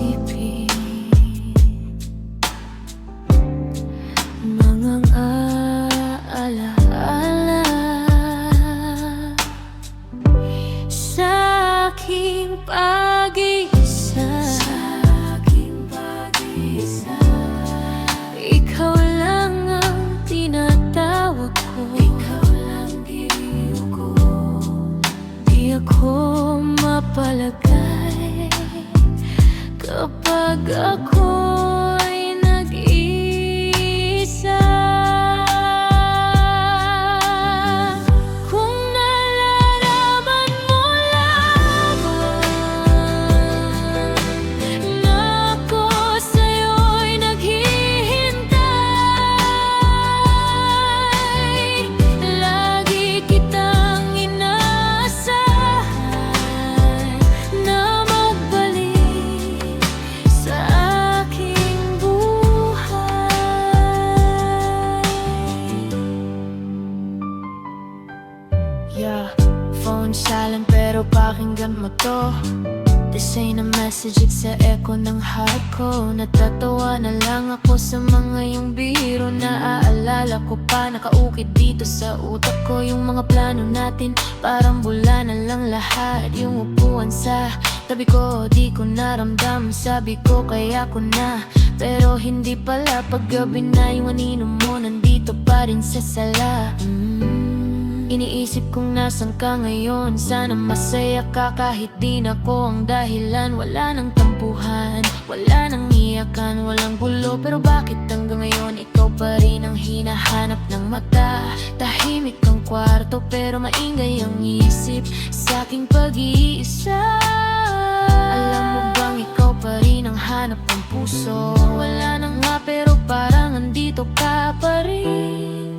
isipin mga alaala sa aking pag-iisa. Ikaw lang ang tinatawag ko, ikaw lang diriyo ko. Di ako mapalagay kapag ako'y nag-iisa. Kung nalalaman mo lamang na ako sa'yo'y naghihintay, lagi kitang inaasahan na magbalik sa aking buhay. Yeah, phone silent pero pakinggan mo to. This ain't a message, it's a echo ng heart ko. Natatawa na lang ako sa mga yung biro. Naaalala ko pa, nakaukit dito sa utak ko yung mga plano natin. Parang bula na lang lahat. Yung upuan sa tabi ko, di ko naramdam. Sabi ko kaya ko na, pero hindi pala. Paggabi na yung anino mo, nandito pa rin sa sala. Iniisip kong nasan ka ngayon. Sana masaya ka kahit di na ko ang dahilan. Wala nang tampuhan, wala nang iyakan, walang gulo. Pero bakit hanggang ngayon ikaw pa rin ang hinahanap ng mata? Tahimik ang kwarto pero maingay ang isip sa aking pag-iisa. Alam mo bang ikaw pa rin ang hanap ng puso? Wala na nga pero parang andito ka pa rin.